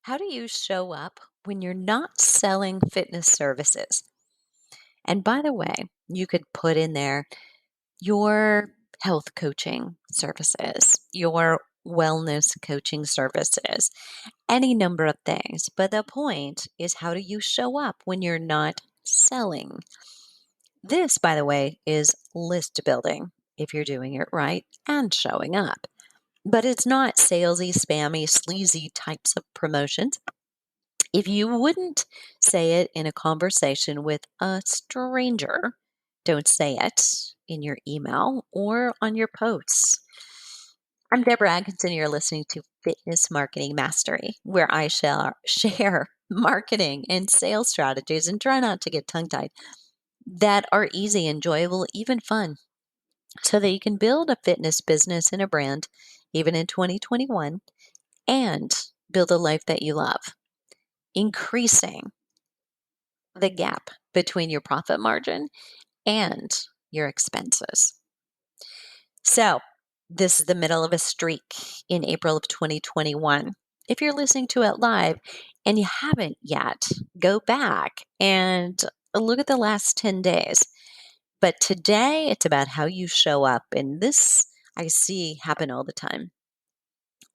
How do you show up when you're not selling fitness services? And by the way, you could put in there your health coaching services, your wellness coaching services, any number of things. But the point is, how do you show up when you're not selling? This, by the way, is list building if you're doing it right and showing up. But it's not salesy, spammy, sleazy types of promotions. If you wouldn't say it in a conversation with a stranger, don't say it in your email or on your posts. I'm Deborah Atkinson. You're listening to Fitness Marketing Mastery, where I shall share marketing and sales strategies and try not to get tongue tied that are easy, enjoyable, even fun, so that you can build a fitness business and a brand, even in 2021, and build a life that you love, increasing the gap between your profit margin and your expenses. So, this is the middle of a streak in April of 2021. If you're listening to it live and you haven't yet, go back and look at the last 10 days. But today, it's about how you show up. And this I see happen all the time.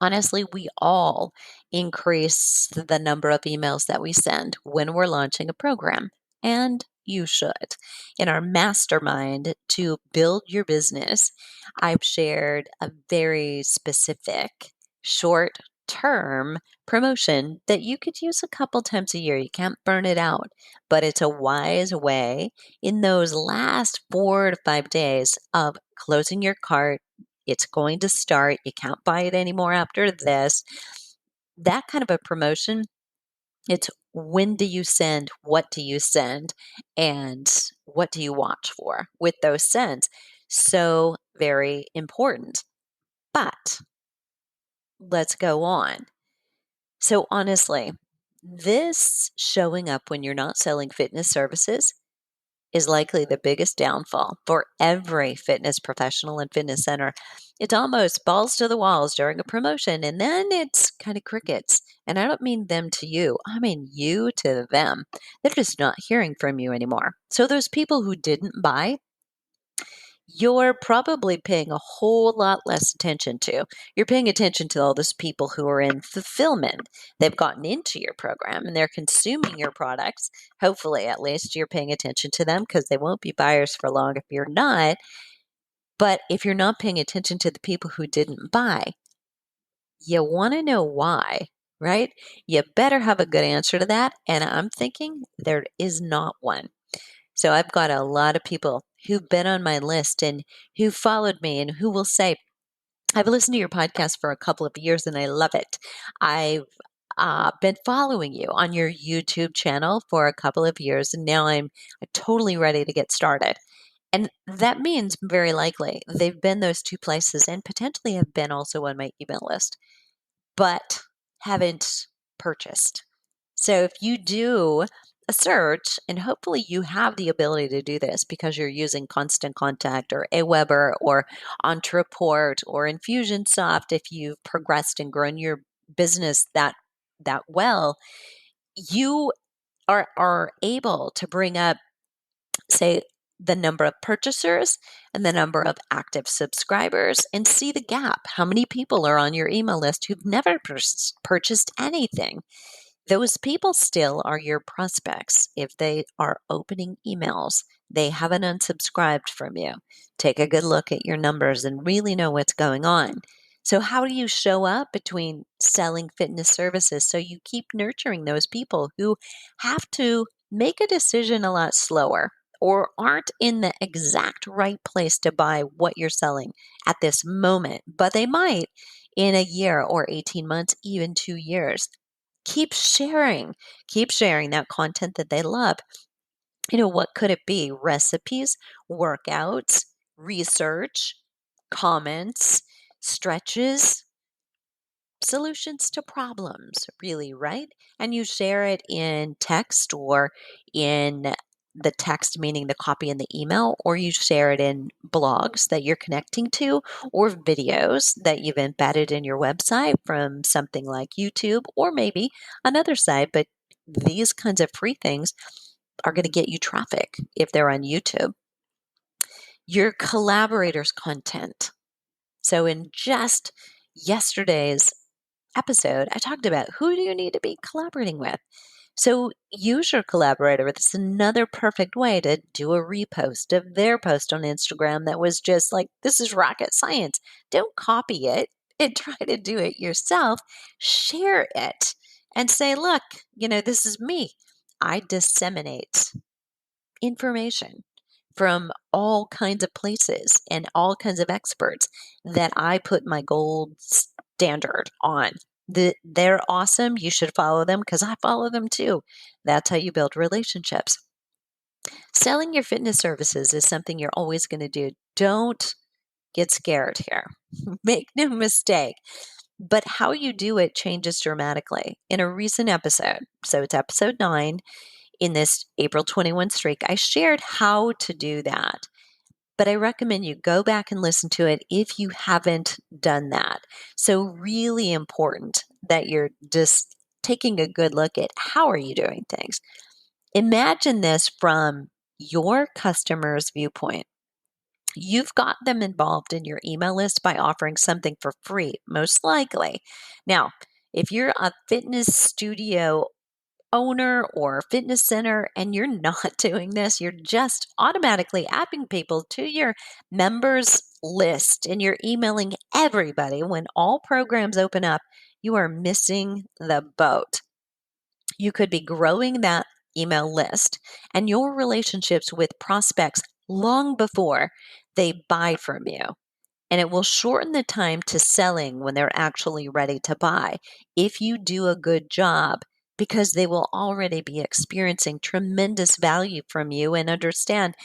Honestly, we all increase the number of emails that we send when we're launching a program, and you should. In our mastermind to build your business, I've shared a very specific short term promotion that you could use a couple times a year. You can't burn it out, but it's a wise way in those last 4 to 5 days of closing your cart. It's going to start. You can't buy it anymore after this. That kind of a promotion, it's when do you send, what do you send, and what do you watch for with those sends. So very important. But let's go on. So honestly, this showing up when you're not selling fitness services is likely the biggest downfall for every fitness professional and fitness center. It's almost balls to the walls during a promotion, and then it's kind of crickets. And I don't mean them to you, I mean you to them. They're just not hearing from you anymore. So, those people who didn't buy, you're probably paying a whole lot less attention to. You're paying attention to all those people who are in fulfillment. They've gotten into your program and they're consuming your products. Hopefully, at least you're paying attention to them because they won't be buyers for long if you're not. But if you're not paying attention to the people who didn't buy, you want to know why, right? You better have a good answer to that. And I'm thinking there is not one. So I've got a lot of people who've been on my list and who followed me and who will say, I've listened to your podcast for a couple of years and I love it. I've been following you on your YouTube channel for a couple of years and now I'm totally ready to get started. And that means very likely they've been those two places and potentially have been also on my email list, but haven't purchased. So if you do a search, and hopefully you have the ability to do this because you're using Constant Contact or Aweber or Ontraport or Infusionsoft, if you've progressed and grown your business that well, you are able to bring up, say, the number of purchasers and the number of active subscribers and see the gap. How many people are on your email list who've never purchased anything? Those people still are your prospects. If they are opening emails, they haven't unsubscribed from you. Take a good look at your numbers and really know what's going on. So, how do you show up between selling fitness services so you keep nurturing those people who have to make a decision a lot slower or aren't in the exact right place to buy what you're selling at this moment, but they might in a year or 18 months, even 2 years? Keep sharing that content that they love. What could it be? Recipes, workouts, research, comments, stretches, solutions to problems, really, right? And you share it in text or in the text, meaning the copy in the email, or you share it in blogs that you're connecting to, or videos that you've embedded in your website from something like YouTube or maybe another site. But these kinds of free things are going to get you traffic if they're on YouTube. Your collaborators' content. So, in just yesterday's episode, I talked about who do you need to be collaborating with. So use your collaborator. It's another perfect way to do a repost of their post on Instagram that was just like, this is rocket science. Don't copy it and try to do it yourself. Share it and say, look, this is me. I disseminate information from all kinds of places and all kinds of experts that I put my gold standard on. They're awesome. You should follow them because I follow them too. That's how you build relationships. Selling your fitness services is something you're always going to do. Don't get scared here. Make no mistake. But how you do it changes dramatically. In a recent episode, so it's episode 9 in this April 21 streak, I shared how to do that. But I recommend you go back and listen to it if you haven't done that. So really important that you're just taking a good look at how are you doing things. Imagine this from your customer's viewpoint. You've got them involved in your email list by offering something for free, most likely. Now, if you're a fitness studio owner or fitness center and you're not doing this, you're just automatically adding people to your members list and you're emailing everybody when all programs open up, you are missing the boat. You could be growing that email list and your relationships with prospects long before they buy from you. And it will shorten the time to selling when they're actually ready to buy if you do a good job, because they will already be experiencing tremendous value from you and understand,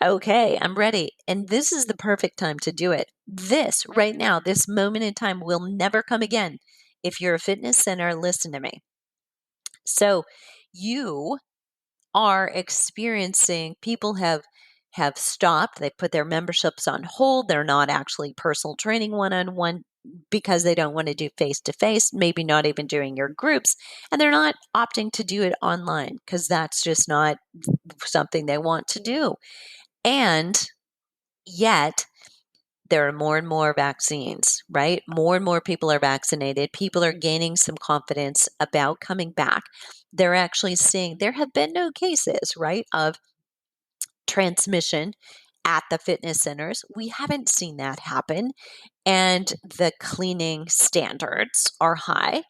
okay, I'm ready. And this is the perfect time to do it. This right now, this moment in time will never come again. If you're a fitness center, listen to me. So you are experiencing, people have stopped, they put their memberships on hold, they're not actually personal training one-on-one because they don't want to do face-to-face, maybe not even doing your groups, and they're not opting to do it online because that's just not something they want to do. And yet there are more and more vaccines, right? More and more people are vaccinated. People are gaining some confidence about coming back. They're actually seeing there have been no cases, right, of transmission at the fitness centers. We haven't seen that happen. And the cleaning standards are high.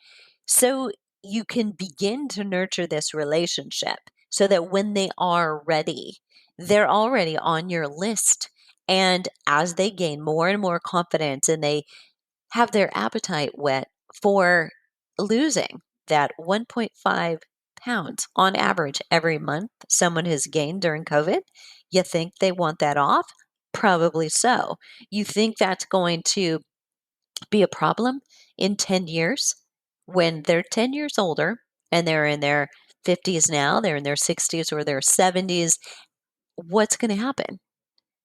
So you can begin to nurture this relationship so that when they are ready, they're already on your list. And as they gain more and more confidence and they have their appetite whet for losing that 1.5 pounds on average every month someone has gained during COVID, you think they want that off? Probably so. You think that's going to be a problem in 10 years when they're 10 years older and they're in their 50s now, they're in their 60s or their 70s? What's going to happen?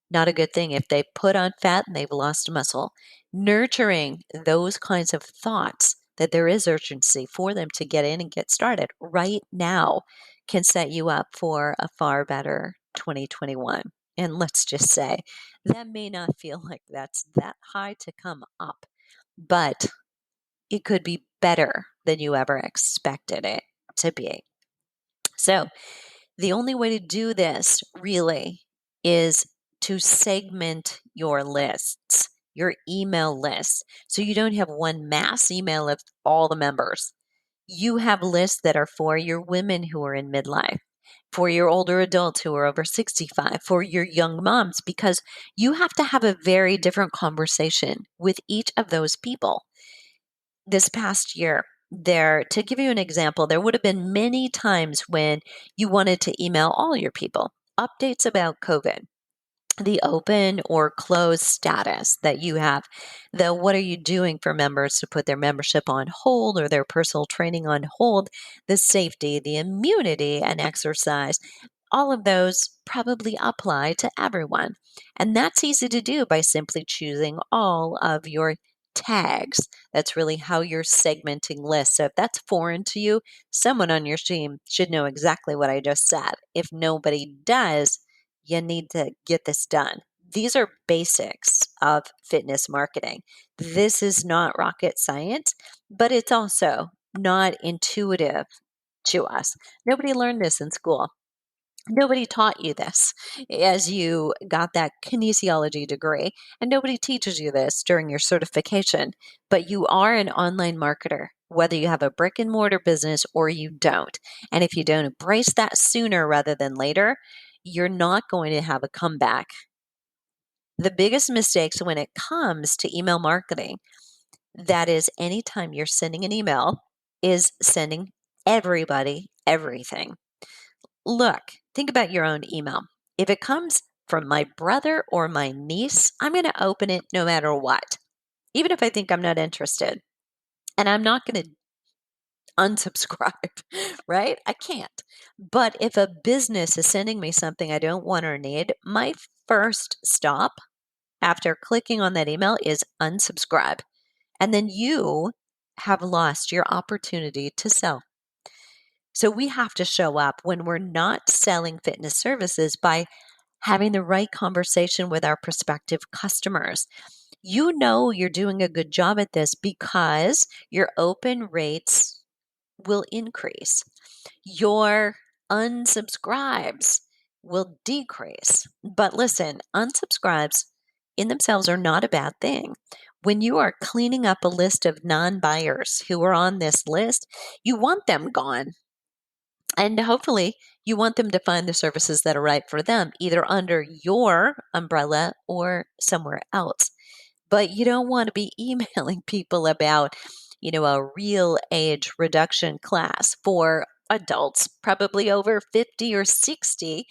Not a good thing if they put on fat and they've lost muscle. Nurturing those kinds of thoughts that there is urgency for them to get in and get started right now can set you up for a far better 2021. And let's just say that may not feel like that's that high to come up, but it could be better than you ever expected it to be. So, the only way to do this really is to segment your lists, your email lists, so you don't have one mass email of all the members. You have lists that are for your women who are in midlife, for your older adults who are over 65, for your young moms, because you have to have a very different conversation with each of those people. This past year, to give you an example, there would have been many times when you wanted to email all your people updates about COVID, the open or closed status that you have, the what are you doing for members to put their membership on hold or their personal training on hold, the safety, the immunity and exercise, all of those probably apply to everyone. And that's easy to do by simply choosing all of your tags. That's really how you're segmenting lists. So if that's foreign to you, someone on your team should know exactly what I just said. If nobody does, you need to get this done. These are basics of fitness marketing. This is not rocket science, but it's also not intuitive to us. Nobody learned this in school. Nobody taught you this as you got that kinesiology degree, and nobody teaches you this during your certification. But you are an online marketer, whether you have a brick and mortar business or you don't. And if you don't embrace that sooner rather than later, you're not going to have a comeback. The biggest mistakes when it comes to email marketing, that is, anytime you're sending an email, is sending everybody everything. Look, think about your own email. If it comes from my brother or my niece, I'm going to open it no matter what, even if I think I'm not interested. And I'm not going to unsubscribe, right? I can't. But if a business is sending me something I don't want or need, my first stop after clicking on that email is unsubscribe. And then you have lost your opportunity to sell. So we have to show up when we're not selling fitness services by having the right conversation with our prospective customers. You know you're doing a good job at this because your open rates will increase. Your unsubscribes will decrease. But listen, unsubscribes in themselves are not a bad thing. When you are cleaning up a list of non buyers who are on this list, you want them gone. And hopefully, you want them to find the services that are right for them, either under your umbrella or somewhere else. But you don't want to be emailing people about, a real age reduction class for adults, probably over 50 or 60,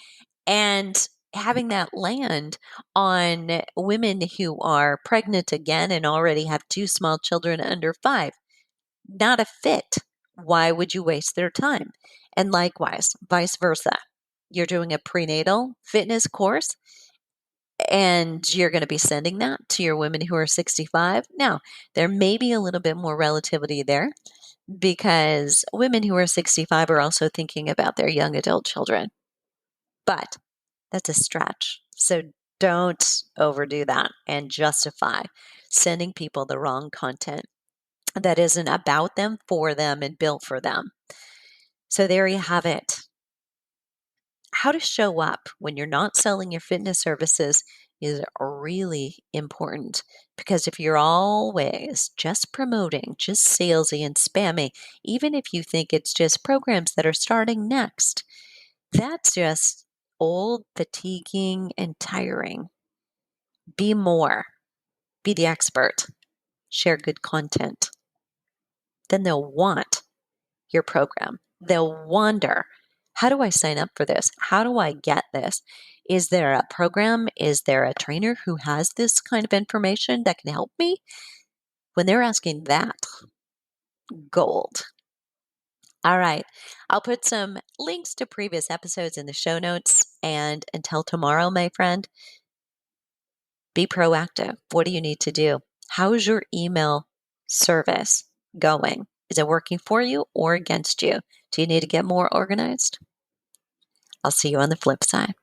and having that land on women who are pregnant again and already have two small children under 5. Not a fit. Why would you waste their time? And likewise, vice versa. You're doing a prenatal fitness course and you're going to be sending that to your women who are 65. Now, there may be a little bit more relativity there because women who are 65 are also thinking about their young adult children. But that's a stretch. So don't overdo that and justify sending people the wrong content that isn't about them, for them, and built for them. So there you have it. How to show up when you're not selling your fitness services is really important because if you're always just promoting, just salesy and spammy, even if you think it's just programs that are starting next, that's just old, fatiguing, and tiring. Be more, be the expert, share good content. Then they'll want your program. They'll wonder, how do I sign up for this? How do I get this? Is there a program? Is there a trainer who has this kind of information that can help me? When they're asking that, gold. All right. I'll put some links to previous episodes in the show notes. And until tomorrow, my friend, be proactive. What do you need to do? How's your email service going? Is it working for you or against you? Do you need to get more organized? I'll see you on the flip side.